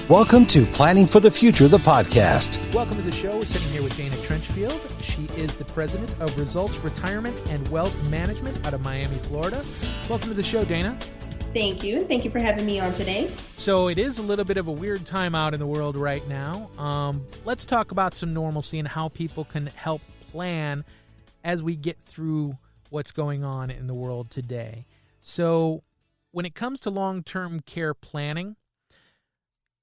Welcome to Planning for the Future, the podcast. Welcome to the show. We're sitting here with Dana Trenchfield. She is the president of Results Retirement and Wealth Management out of Miami, Florida. Welcome to the show, Dana. Thank you. Thank you for having me on today. So it is a little bit of a weird time out in the world right now. Let's talk about some normalcy and how people can help plan as we get through what's going on in the world today. So when it comes to long-term care planning,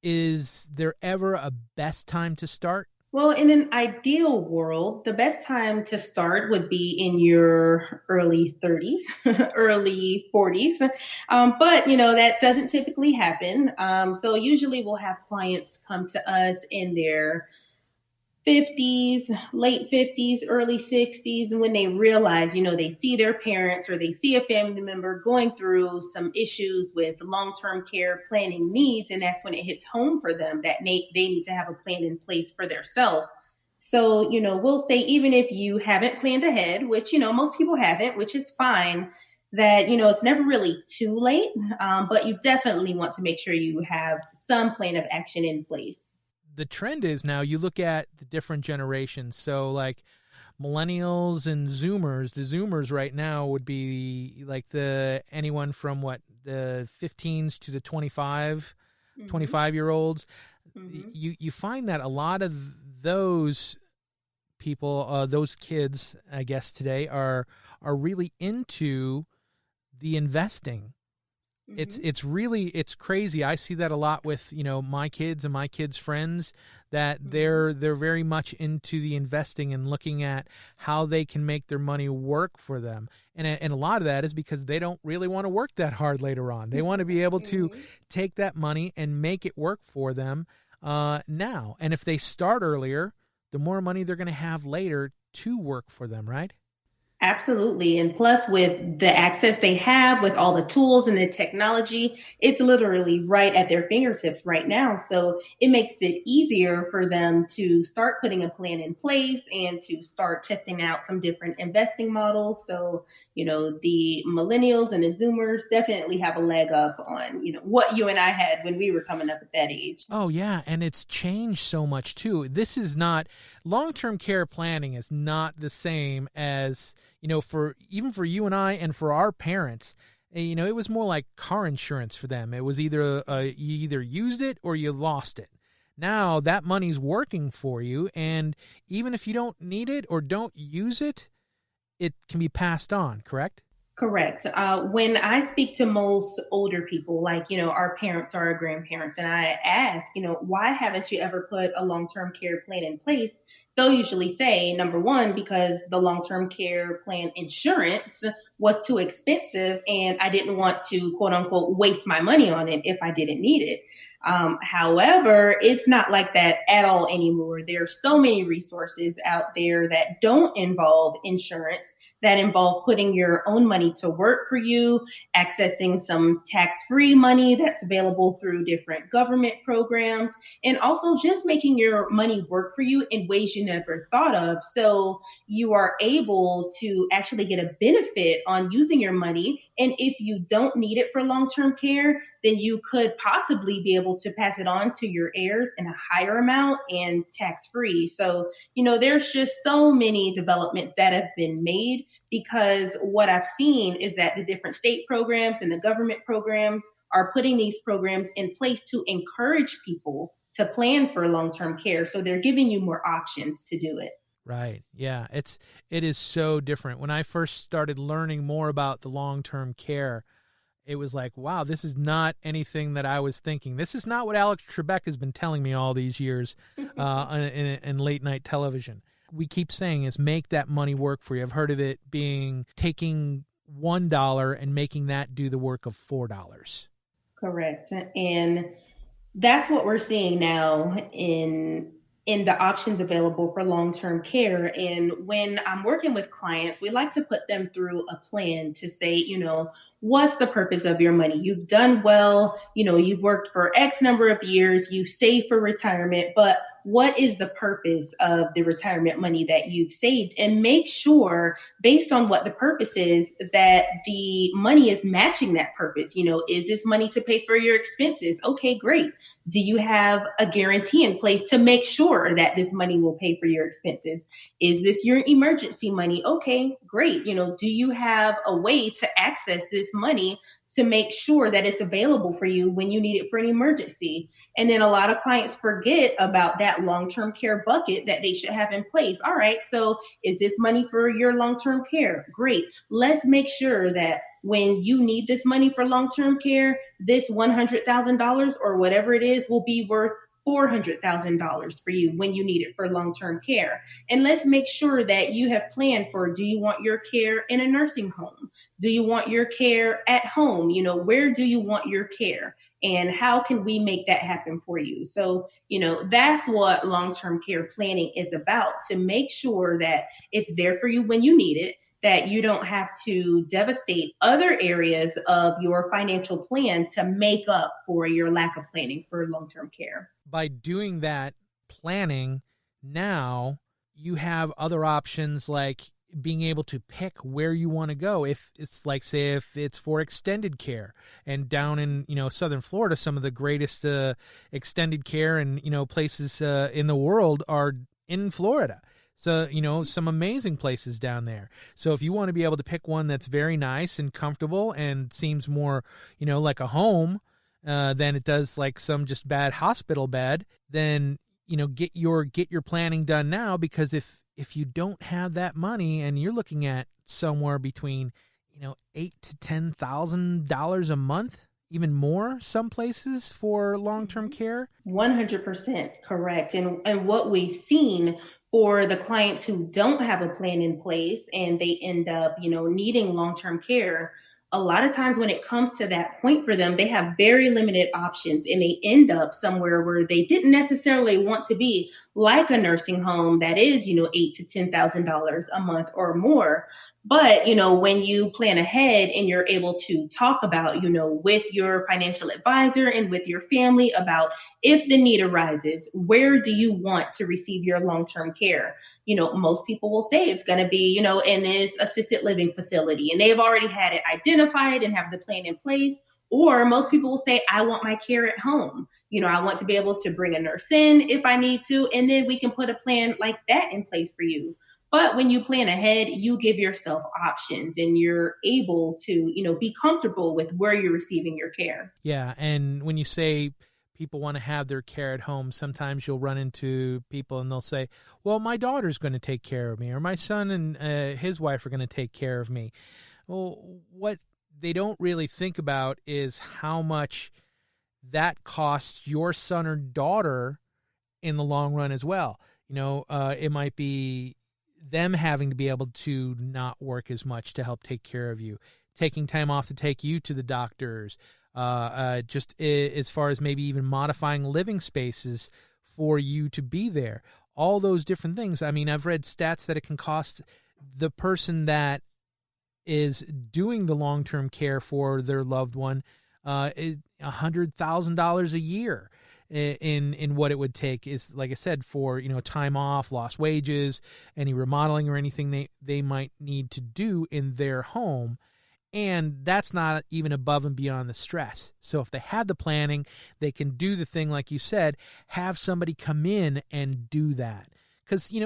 is there ever a best time to start? Well, in an ideal world, the best time to start would be in your early 30s, early 40s. But, that doesn't typically happen. So usually we'll have clients come to us in their 50s, late 50s, early 60s, and when they realize, they see their parents or they see a family member going through some issues with long-term care planning needs, and that's when it hits home for them that they need to have a plan in place for themselves. So, we'll say even if you haven't planned ahead, which, most people haven't, which is fine, that, it's never really too late, but you definitely want to make sure you have some plan of action in place. The trend is now you look at the different generations. So like millennials and Zoomers, the Zoomers right now would be like anyone from the 15s to the 25-year-olds. Mm-hmm. You find that a lot of those people, those kids, I guess today are really into the investing. Mm-hmm. It's crazy. I see that a lot with, my kids and my kids' friends, that they're very much into the investing and looking at how they can make their money work for them. And a lot of that is because they don't really want to work that hard later on. They want to be able to take that money and make it work for them now. And if they start earlier, the more money they're going to have later to work for them, right? Absolutely. And plus with the access they have with all the tools and the technology, it's literally right at their fingertips right now. So it makes it easier for them to start putting a plan in place and to start testing out some different investing models. So, the millennials and the Zoomers definitely have a leg up on, what you and I had when we were coming up at that age. Oh, yeah. And it's changed so much, too. This is not long-term care planning is not the same as, for you and I and for our parents. It was more like car insurance for them. It was either you either used it or you lost it. Now that money's working for you, and even if you don't need it or don't use it, it can be passed on, correct? Correct. When I speak to most older people, like, our parents or our grandparents, and I ask, why haven't you ever put a long-term care plan in place? They'll usually say, number one, because the long-term care plan insurance was too expensive and I didn't want to, quote unquote, waste my money on it if I didn't need it. However, it's not like that at all anymore. There are so many resources out there that don't involve insurance, that involve putting your own money to work for you, accessing some tax-free money that's available through different government programs, and also just making your money work for you in ways you never thought of. So you are able to actually get a benefit on using your money. And if you don't need it for long-term care, then you could possibly be able to pass it on to your heirs in a higher amount and tax-free. So, there's just so many developments that have been made, because what I've seen is that the different state programs and the government programs are putting these programs in place to encourage people to plan for long-term care. So they're giving you more options to do it. Right. Yeah. It is so different. When I first started learning more about the long-term care, it was like, wow, this is not anything that I was thinking. This is not what Alex Trebek has been telling me all these years in late night television. We keep saying is make that money work for you. I've heard of it being taking $1 and making that do the work of $4. Correct. And that's what we're seeing now in the options available for long-term care. And when I'm working with clients, we like to put them through a plan to say, what's the purpose of your money? You've done well, you've worked for X number of years, you've saved for retirement, but what is the purpose of the retirement money that you've saved? And make sure, based on what the purpose is, that the money is matching that purpose. Is this money to pay for your expenses? Okay, great. Do you have a guarantee in place to make sure that this money will pay for your expenses? Is this your emergency money? Okay, great. Do you have a way to access this money to make sure that it's available for you when you need it for an emergency? And then a lot of clients forget about that long-term care bucket that they should have in place. All right, so is this money for your long-term care? Great. Let's make sure that when you need this money for long-term care, this $100,000 or whatever it is will be worth $400,000 for you when you need it for long-term care. And let's make sure that you have planned for, do you want your care in a nursing home? Do you want your care at home? Where do you want your care? And how can we make that happen for you? So, that's what long-term care planning is about, to make sure that it's there for you when you need it, that you don't have to devastate other areas of your financial plan to make up for your lack of planning for long-term care. By doing that planning, now you have other options like being able to pick where you want to go. If it's like, say, if it's for extended care, and down in, Southern Florida, some of the greatest extended care and, places in the world are in Florida. So, some amazing places down there. So if you want to be able to pick one that's very nice and comfortable and seems more, like a home than it does like some just bad hospital bed, then, get your planning done now, because if you don't have that money and you're looking at somewhere between, $8,000 to $10,000 a month, even more some places for long-term care. 100% correct. And what we've seen for the clients who don't have a plan in place and they end up, needing long-term care, a lot of times when it comes to that point for them, they have very limited options and they end up somewhere where they didn't necessarily want to be, like a nursing home that is, $8,000 to $10,000 a month or more. But, when you plan ahead and you're able to talk about, with your financial advisor and with your family about, if the need arises, where do you want to receive your long-term care? Most people will say it's going to be, in this assisted living facility, and they've already had it identified and have the plan in place. Or most people will say, I want my care at home. I want to be able to bring a nurse in if I need to, and then we can put a plan like that in place for you. But when you plan ahead, you give yourself options and you're able to, be comfortable with where you're receiving your care. Yeah. And when you say people want to have their care at home, sometimes you'll run into people and they'll say, well, my daughter's going to take care of me, or my son and his wife are going to take care of me. Well, what they don't really think about is how much that costs your son or daughter in the long run as well. It might be them having to be able to not work as much to help take care of you, taking time off to take you to the doctors, just as far as maybe even modifying living spaces for you to be there. All those different things. I mean, I've read stats that it can cost the person that is doing the long-term care for their loved one $100,000 a year in what it would take, is, like I said, for, time off, lost wages, any remodeling or anything they might need to do in their home. And that's not even above and beyond the stress. So if they have the planning, they can do the thing, like you said, have somebody come in and do that. Because, you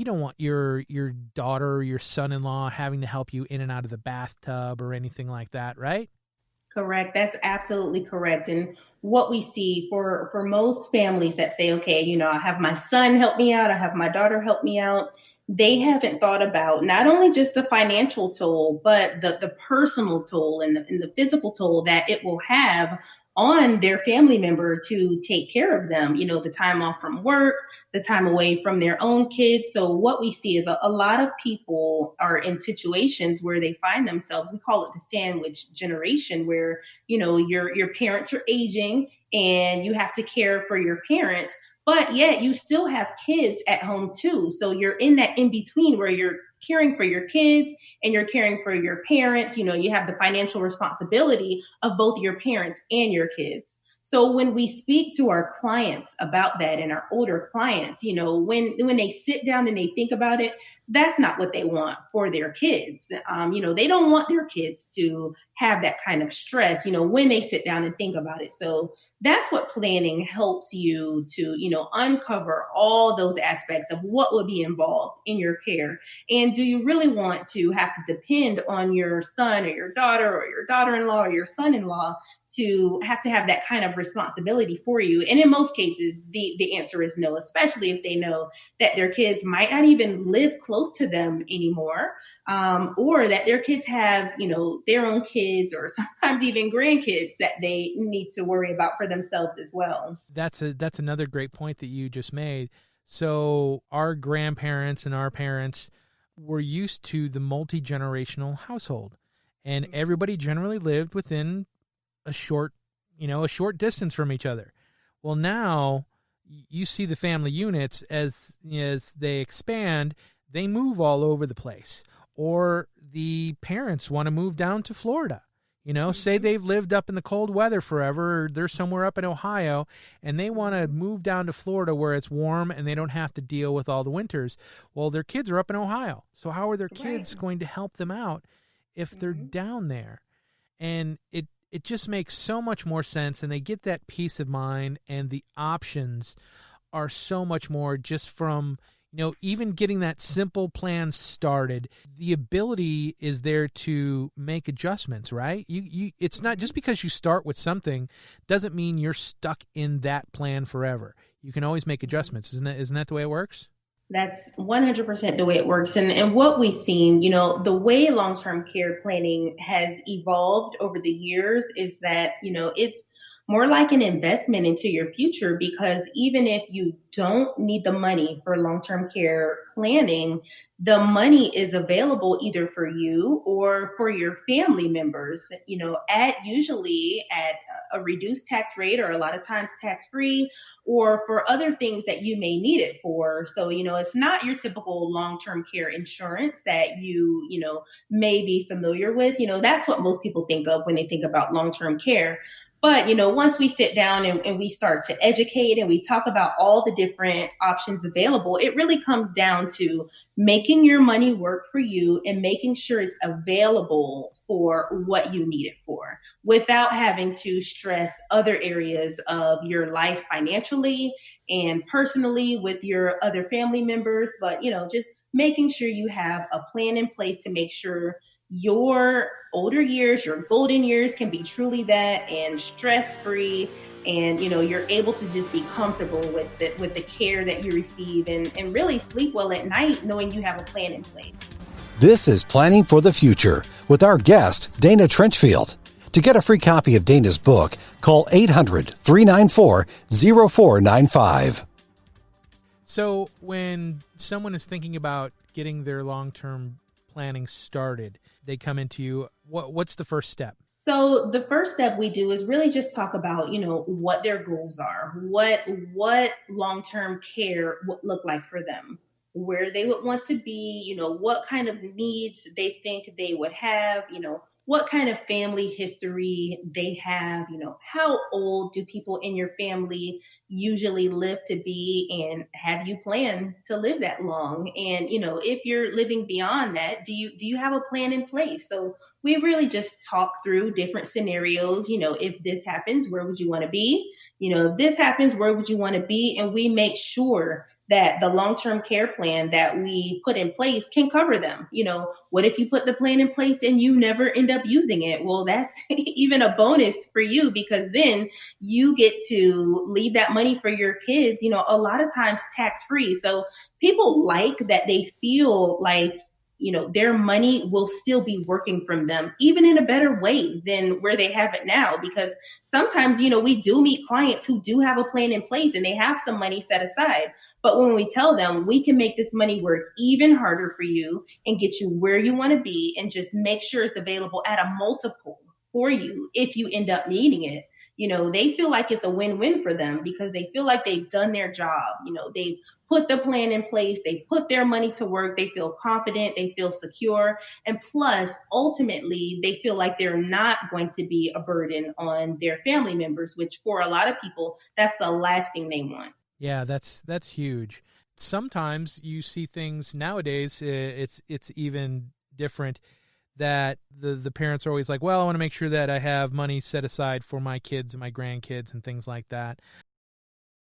don't want your daughter or your son-in-law having to help you in and out of the bathtub or anything like that, right? Correct. That's absolutely correct. And what we see for most families that say, okay, I have my son help me out, I have my daughter help me out, they haven't thought about not only just the financial toll, but the personal toll and the physical toll that it will have on their family member to take care of them, the time off from work, the time away from their own kids. So what we see is a lot of people are in situations where they find themselves, we call it the sandwich generation, where, your parents are aging and you have to care for your parents, but yet you still have kids at home too. So you're in that in between where you're caring for your kids and you're caring for your parents. You have the financial responsibility of both your parents and your kids. So when we speak to our clients about that, and our older clients, when they sit down and they think about it, that's not what they want for their kids. They don't want their kids to have that kind of stress, when they sit down and think about it. So that's what planning helps you to, uncover all those aspects of what would be involved in your care. And do you really want to have to depend on your son or your daughter or your daughter-in-law or your son-in-law to have that kind of responsibility for you? And in most cases, the answer is no, especially if they know that their kids might not even live close to them anymore, or that their kids have, their own kids or sometimes even grandkids that they need to worry about for themselves as well. That's another great point that you just made. So our grandparents and our parents were used to the multi-generational household, and everybody generally lived within a short distance from each other. Well, now you see the family units as they expand, they move all over the place. Or the parents want to move down to Florida. Say they've lived up in the cold weather forever, or they're somewhere up in Ohio, and they want to move down to Florida where it's warm and they don't have to deal with all the winters. Well, their kids are up in Ohio. So how are their kids going to help them out if they're down there? And it just makes so much more sense, and they get that peace of mind, and the options are so much more just from, even getting that simple plan started. The ability is there to make adjustments, right? It's not just because you start with something doesn't mean you're stuck in that plan forever. You can always make adjustments. Isn't that the way it works? That's 100% the way it works. And what we've seen, the way long-term care planning has evolved over the years is that, it's more like an investment into your future, because even if you don't need the money for long-term care planning, the money is available either for you or for your family members, usually at a reduced tax rate, or a lot of times tax-free, or for other things that you may need it for. So, it's not your typical long-term care insurance that you may be familiar with. That's what most people think of when they think about long-term care. But, once we sit down and we start to educate and we talk about all the different options available, it really comes down to making your money work for you and making sure it's available for what you need it for, without having to stress other areas of your life financially and personally with your other family members. But, just making sure you have a plan in place to make sure your older years, your golden years, can be truly that, and stress-free, and you're able to just be comfortable with the care that you receive, and really sleep well at night knowing you have a plan in place. This is Planning for the Future with our guest, Dana Trenchfield. To get a free copy of Dana's book, call 800-394-0495. So when someone is thinking about getting their long-term planning started, they come into you. What's the first step? So the first step we do is really just talk about, what their goals are, what long-term care would look like for them, where they would want to be, what kind of needs they think they would have, what kind of family history they have, how old do people in your family usually live to be, and have you planned to live that long? And, if you're living beyond that, do you have a plan in place? So we really just talk through different scenarios. If this happens, where would you want to be? If this happens, where would you want to be? And we make sure that the long-term care plan that we put in place can cover them. What if you put the plan in place and you never end up using it? Well, that's even a bonus for you, because then you get to leave that money for your kids, a lot of times tax-free. So people like that, they feel like, their money will still be working from them, even in a better way than where they have it now. Because sometimes, we do meet clients who do have a plan in place and they have some money set aside. But when we tell them we can make this money work even harder for you and get you where you want to be, and just make sure it's available at a multiple for you if you end up needing it, they feel like it's a win-win for them because they feel like they've done their job. They've put the plan in place, they put their money to work, they feel confident, they feel secure. And plus, ultimately, they feel like they're not going to be a burden on their family members, which for a lot of people, that's the last thing they want. Yeah, that's huge. Sometimes you see things nowadays, it's even different, that the parents are always like, well, I want to make sure that I have money set aside for my kids and my grandkids and things like that.